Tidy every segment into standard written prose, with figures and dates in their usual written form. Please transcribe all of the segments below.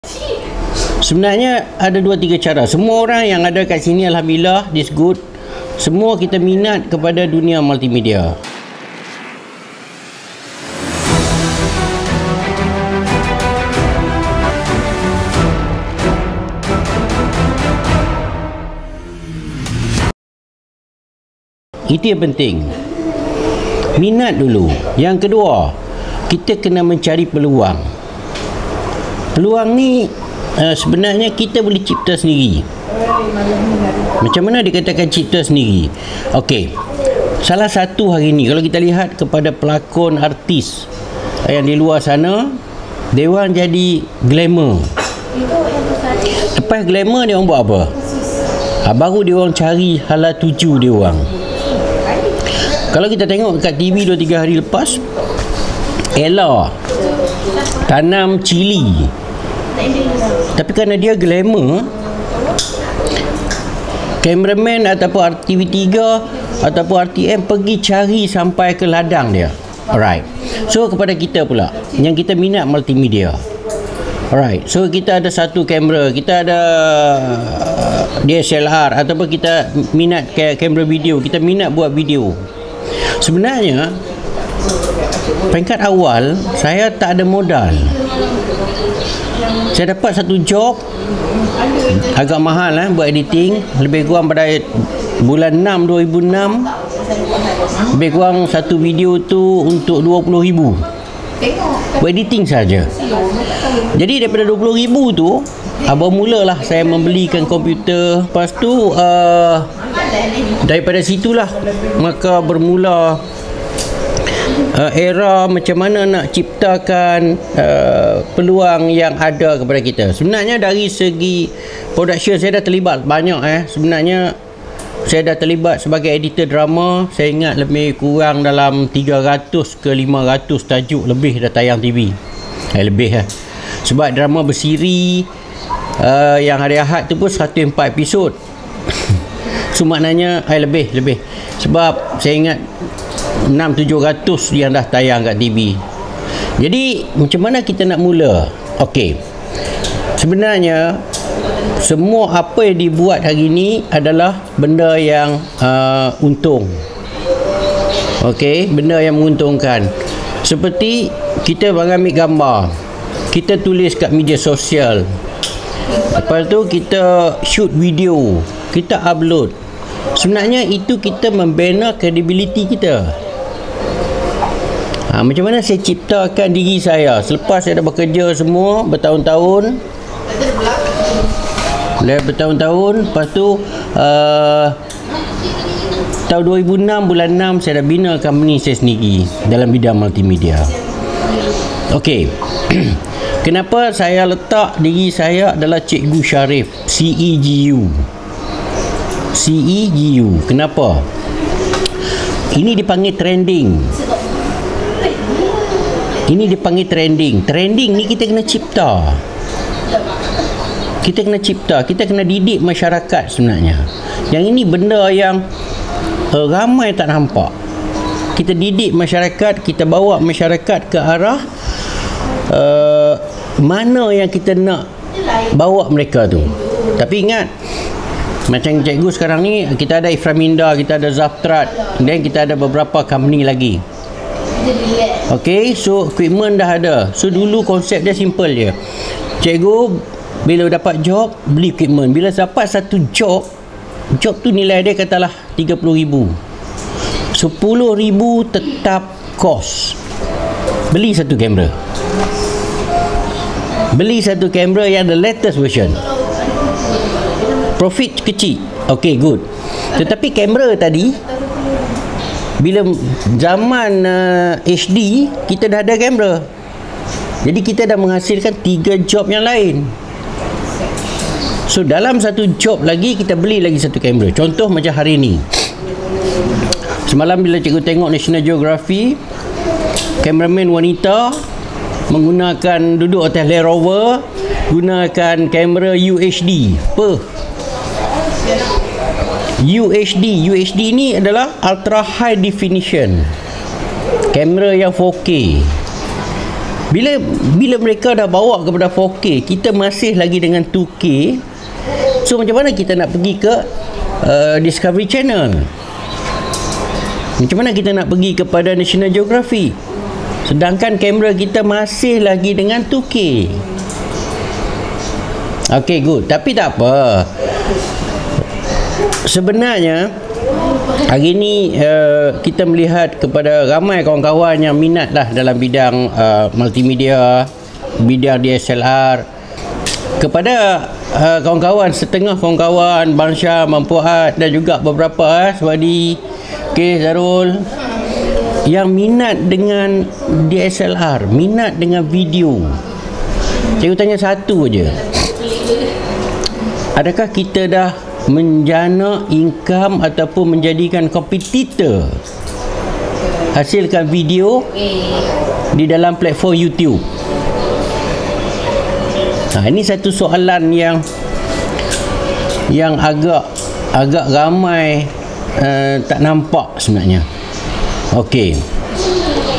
Sebenarnya ada 2-3 cara. Semua orang yang ada kat sini alhamdulillah, this good. Semua kita minat kepada dunia multimedia. Itu yang penting. Minat dulu. Yang kedua, kita kena mencari peluang. Peluang ni sebenarnya kita boleh cipta sendiri. Macam mana dikatakan cipta sendiri? Okey. Salah satu hari ni kalau kita lihat kepada pelakon artis yang di luar sana, dia orang jadi glamour. Lepas glamour dia orang buat apa? Baru dia orang cari hala tuju dia orang. Kalau kita tengok kat TV 2-3 hari lepas, Ella tanam cili. Tapi kerana dia glamour, kameraman ataupun RTV3 ataupun RTM pergi cari sampai ke ladang dia. Alright. So kepada kita pula yang kita minat multimedia. Alright. So kita ada satu kamera, kita ada DSLR ataupun kita minat kamera video, kita minat buat video. Sebenarnya peringkat awal saya tak ada modal. Saya dapat satu job agak mahal buat editing, lebih kurang pada bulan 6 2006, lebih kurang satu video tu untuk 20,000 buat editing saja. Jadi daripada 20,000 tu mulalah saya membelikan komputer. Lepas tu daripada situlah maka bermula era macam mana nak ciptakan peluang yang ada kepada kita. Sebenarnya dari segi production saya dah terlibat banyak. Sebenarnya saya dah terlibat sebagai editor drama. Saya ingat lebih kurang dalam 300 ke 500 tajuk lebih dah tayang TV. Lebih sebab drama bersiri yang hari Ahad tu pun 104 episod. So maknanya lebih sebab saya ingat 600-700 yang dah tayang kat TV. Jadi macam mana kita nak mula? Okey, sebenarnya semua apa yang dibuat hari ni adalah benda yang untung. Okey, benda yang menguntungkan. Seperti kita mengambil gambar, kita tulis kat media sosial, lepas tu kita shoot video, kita upload. Sebenarnya itu kita membina kredibiliti kita. Macam mana saya ciptakan diri saya selepas saya dah bekerja semua bertahun-tahun. Lepas tu tahun 2006 bulan 6 saya dah bina company saya sendiri dalam bidang multimedia. Okey. Kenapa saya letak diri saya adalah Cikgu Sharif, CEGU. Kenapa? Ini dipanggil trending. Trending ni kita kena cipta. Kita kena didik masyarakat sebenarnya. Yang ini benda yang ramai tak nampak. Kita didik masyarakat, kita bawa masyarakat ke arah mana yang kita nak bawa mereka tu. Tapi ingat, macam cikgu sekarang ni, kita ada Iframinda, kita ada Zaftrat, dan kita ada beberapa company lagi. Okey, so equipment dah ada. So dulu konsep dia simple je. Cikgu bila dapat job, beli equipment. Bila dapat satu job tu nilai dia katalah 30,000. 10,000 tetap kos. Beli satu kamera yang the latest version. Profit kecil. Okey, good. Tetapi kamera tadi, bila zaman HD, kita dah ada kamera. Jadi kita dah menghasilkan 3 job yang lain. So dalam satu job lagi, kita beli lagi satu kamera. Contoh macam hari ni. Semalam bila cikgu tengok National Geography, kameraman wanita menggunakan duduk atas Land Rover, gunakan kamera UHD. UHD ni adalah ultra high definition, kamera yang 4K. Bila mereka dah bawa kepada 4K, kita masih lagi dengan 2K. So macam mana kita nak pergi ke Discovery Channel? Macam mana kita nak pergi kepada National Geographic? Sedangkan kamera kita masih lagi dengan 2K. Okay, good. Tapi tak apa. Sebenarnya hari ni kita melihat kepada ramai kawan-kawan yang minat lah dalam bidang multimedia, bidang DSLR. Kepada kawan-kawan, setengah kawan-kawan Bangsa, Mampuat dan juga beberapa Swadi, Zarul, yang minat dengan DSLR, minat dengan video. Cikgu tanya satu aja. Adakah kita dah menjana income ataupun menjadikan kompetitor hasilkan video di dalam platform YouTube? Ini satu soalan yang agak ramai tak nampak sebenarnya. Okey.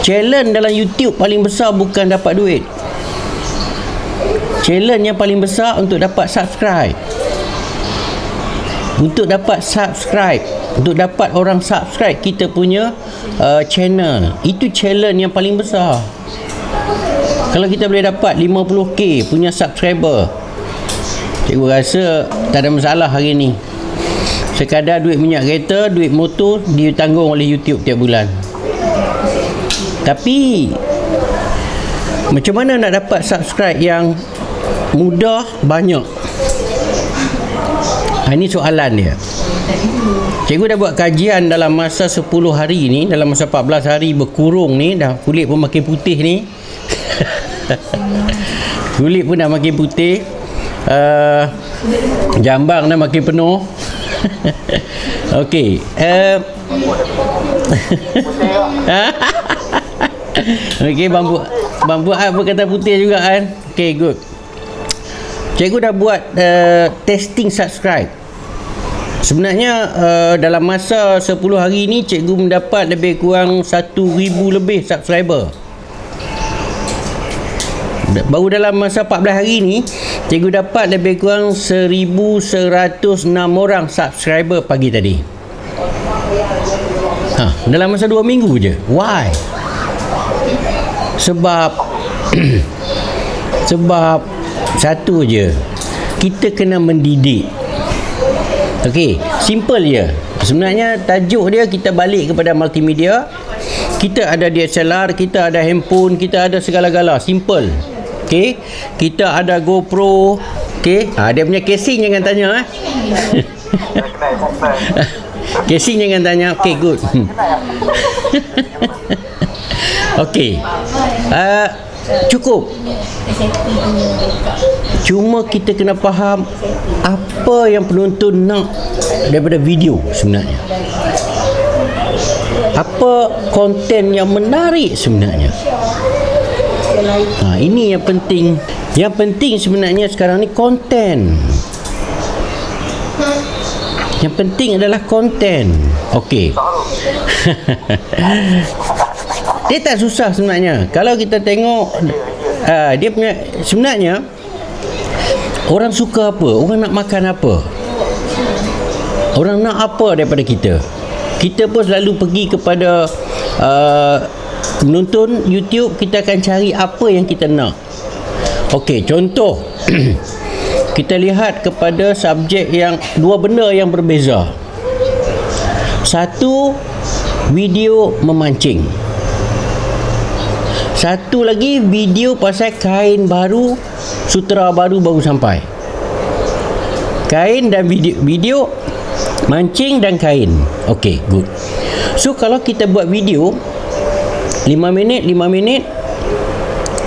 Challenge dalam YouTube paling besar bukan dapat duit. Challenge yang paling besar untuk dapat subscribe. Untuk dapat subscribe, untuk dapat orang subscribe kita punya channel. Itu challenge yang paling besar. Kalau kita boleh dapat 50k punya subscriber, cikgu rasa tak ada masalah hari ni. Sekadar duit minyak kereta, duit motor ditanggung oleh YouTube tiap bulan. Tapi macam mana nak dapat subscribe yang mudah, banyak? Ini soalan dia. Cikgu dah buat kajian dalam masa 10 hari ni, dalam masa 14 hari berkurung ni, dah kulit pun makin putih ni. Kulit pun dah makin putih, jambang dah makin penuh. Okey. Okey, bambu apa kata putih juga kan? Okey, good. Cikgu dah buat testing subscribe. Sebenarnya dalam masa 10 hari ni cikgu mendapat lebih kurang 1,000 lebih subscriber. Baru dalam masa 14 hari ni cikgu dapat lebih kurang 1,106 orang subscriber pagi tadi. Dalam masa 2 minggu je. Why? Sebab satu je, kita kena mendidik. Okey, simple je. Sebenarnya tajuk dia kita balik kepada multimedia. Kita ada DSLR, kita ada handphone, kita ada segala-gala. Simple. Okey, kita ada GoPro. Okey, dia punya casing jangan tanya casing jangan tanya. Okey, good. Okey. Cukup. Cuma kita kena faham apa yang penonton nak daripada video sebenarnya. Apa konten yang menarik sebenarnya. Ini yang penting. Yang penting sebenarnya sekarang ni konten. Yang penting adalah konten. Okey. Dia tak susah sebenarnya. Kalau kita tengok dia punya, sebenarnya orang suka apa? Orang nak makan apa? Orang nak apa daripada kita? Kita pun selalu pergi kepada menonton YouTube, kita akan cari apa yang kita nak. Okey, contoh kita lihat kepada subjek yang dua benda yang berbeza. Satu, video memancing. Satu lagi, video pasal kain baru, sutera baru sampai. Kain dan video mancing dan kain. Okey, good. So kalau kita buat video 5 minit,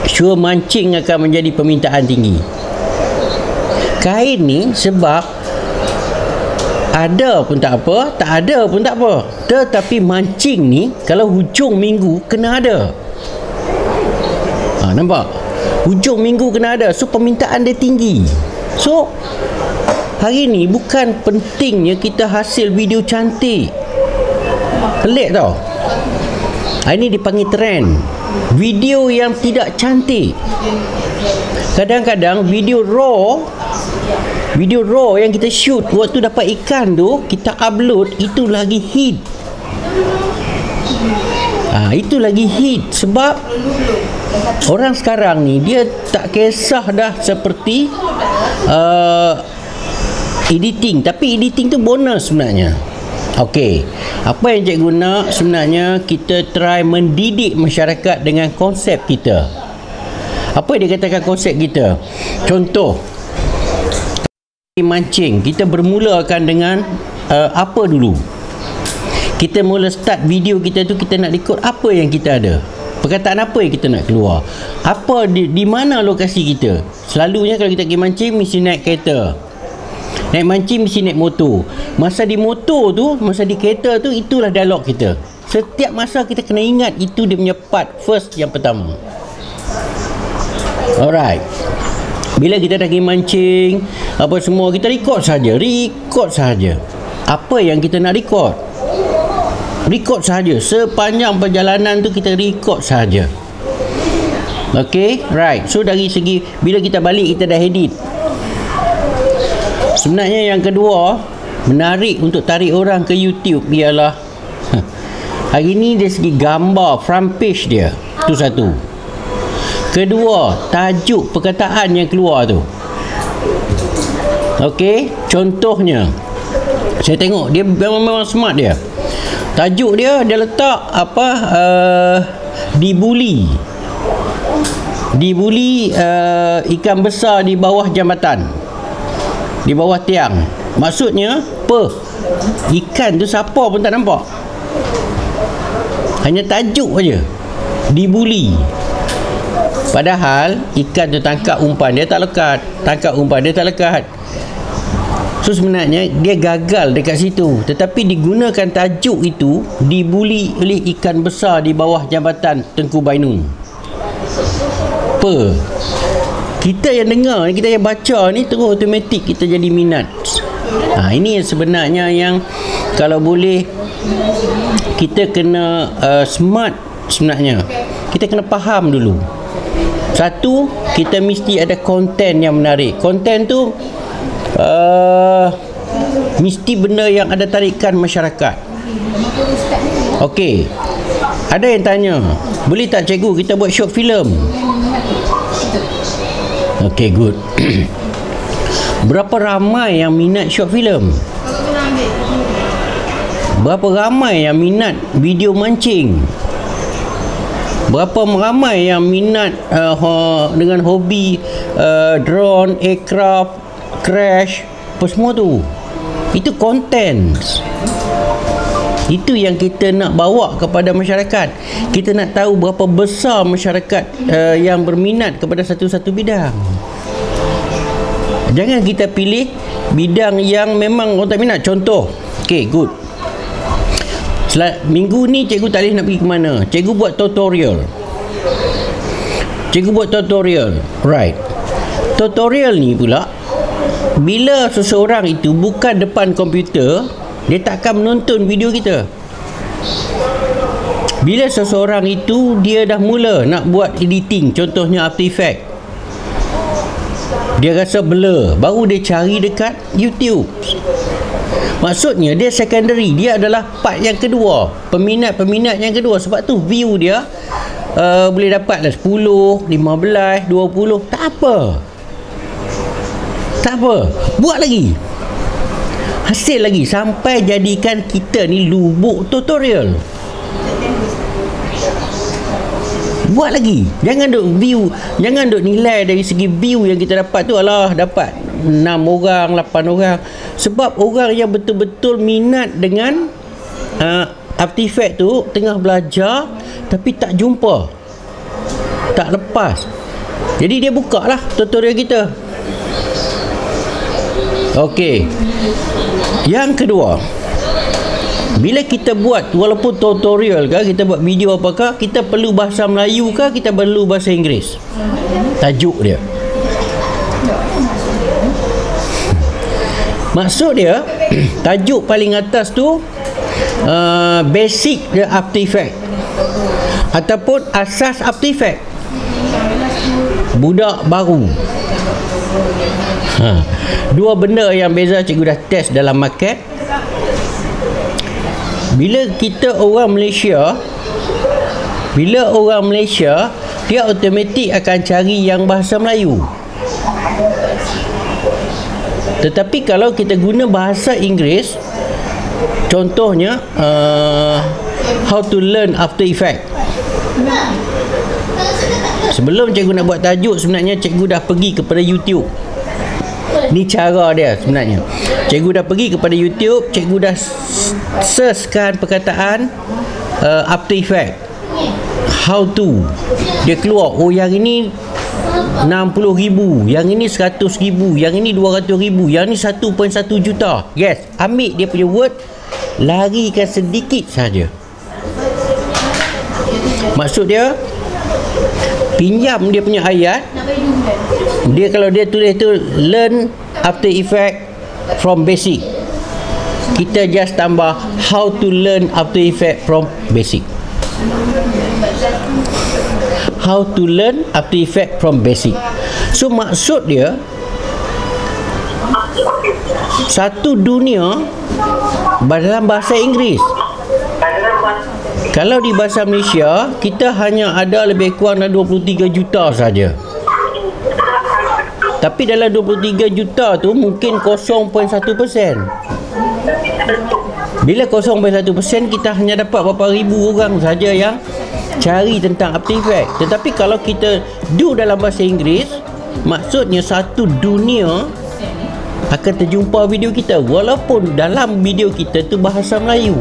sure mancing akan menjadi permintaan tinggi. Kain ni sebab ada pun tak apa, tak ada pun tak apa. Tetapi mancing ni kalau hujung minggu kena ada. Nampak? Hujung minggu kena ada. So permintaan dia tinggi. So hari ni bukan pentingnya kita hasil video cantik. Pelik tau. Ini dipanggil trend. video yang tidak cantik. Kadang-kadang video raw yang kita shoot waktu dapat ikan tu, kita upload, itu lagi hit. Itu lagi hit sebab orang sekarang ni dia tak kisah dah seperti editing, tapi editing tu bonus sebenarnya. Okey, apa yang cikgu nak sebenarnya, kita try mendidik masyarakat dengan konsep kita. Apa dia katakan konsep kita? Contoh, mancing, kita bermulakan dengan apa dulu? Kita mula start video kita tu, kita nak record apa yang kita ada, perkataan apa yang kita nak keluar, apa di mana lokasi kita. Selalunya kalau kita pergi mancing mesti naik kereta, naik mancing mesti naik motor. Masa di motor tu, masa di kereta tu, itulah dialog kita. Setiap masa kita kena ingat itu dia punya part first yang pertama. Alright, bila kita dah pergi mancing apa semua, kita record saja. Apa yang kita nak record saja. Sepanjang perjalanan tu kita record saja. Okay, right. So dari segi bila kita balik, kita dah edit. Sebenarnya yang kedua, menarik untuk tarik orang ke YouTube ialah hari ni dari segi gambar, front page dia, tu satu. Kedua, tajuk perkataan yang keluar tu. Okey, contohnya saya tengok dia memang smart dia. Tajuk dia letak apa, dibuli ikan besar di bawah jambatan, di bawah tiang. Maksudnya apa? Ikan tu siapa pun tak nampak, hanya tajuk aja, dibuli. Padahal ikan tu tangkap umpan dia tak lekat. So sebenarnya dia gagal dekat situ, tetapi digunakan tajuk itu, dibuli oleh ikan besar di bawah jambatan Tengku Bainun. Apa? Kita yang dengar, kita yang baca ni terus automatik kita jadi minat. Ini sebenarnya yang kalau boleh kita kena smart sebenarnya. Kita kena faham dulu. Satu, kita mesti ada konten yang menarik. Konten tu mesti benda yang ada tarikan masyarakat. Okey, ada yang tanya, boleh tak cikgu kita buat short film? Okey, good. Berapa ramai yang minat short film? Berapa ramai yang minat video mancing? Berapa ramai yang minat dengan hobi drone, aircraft, crash, apa semua tu? Itu konten. Itu yang kita nak bawa kepada masyarakat. Kita nak tahu berapa besar masyarakat yang berminat kepada satu-satu bidang. Jangan kita pilih bidang yang memang orang tak minat. Contoh, okay, good. Minggu ni cikgu tak boleh nak pergi ke mana. Cikgu buat tutorial. Right. Tutorial ni pula, bila seseorang itu bukan depan komputer, dia takkan menonton video kita. Bila seseorang itu dia dah mula nak buat editing, contohnya After Effects, dia rasa blur, baru dia cari dekat YouTube. Maksudnya dia secondary, dia adalah part yang kedua, peminat yang kedua. Sebab tu view dia boleh dapat 10, 15, 20. Tak apa, buat lagi, hasil lagi, sampai jadikan kita ni lubuk tutorial. Buat lagi. Jangan duk nilai dari segi view yang kita dapat tu, alah dapat 6 orang, 8 orang. Sebab orang yang betul-betul minat dengan After Effects tu tengah belajar tapi tak jumpa, tak lepas. Jadi dia buka lah tutorial kita. Okey. Yang kedua, bila kita buat walaupun tutorial ke, kita buat video apakah, kita perlu bahasa Melayu ke, kita perlu bahasa Inggeris? Tajuk dia. Maksud dia, tajuk paling atas tu basic dia After Effects. ataupun asas After Effects. Budak baru. Dua benda yang beza cikgu dah test dalam market. Bila orang Malaysia, dia automatik akan cari yang bahasa Melayu. Tetapi kalau kita guna bahasa Inggeris, contohnya how to learn After Effects. Sebelum cikgu nak buat tajuk, sebenarnya cikgu dah pergi kepada YouTube. Ni cara dia sebenarnya. Cikgu dah pergi kepada YouTube, cikgu dah searchkan perkataan After Effects. How to. Dia keluar, oh yang ini 60,000, yang ini 100,000, yang ini 200,000, yang ini 1.1 juta. Yes, ambil dia punya word, larikan sedikit saja. Maksud dia, pinjam dia punya ayat. Dia kalau dia tulis tu learn After Effects from basic, kita just tambah how to learn After Effects from basic. How to learn After Effects from basic. So maksud dia, satu dunia dalam bahasa Inggeris. Kalau di bahasa Malaysia, kita hanya ada lebih kurang 23 juta saja. Tapi dalam 23 juta tu mungkin 0.1%. Bila 0.1%, kita hanya dapat berapa ribu orang saja yang cari tentang After Effects. Tetapi kalau kita do dalam bahasa Inggeris, maksudnya satu dunia akan terjumpa video kita, walaupun dalam video kita tu bahasa Melayu.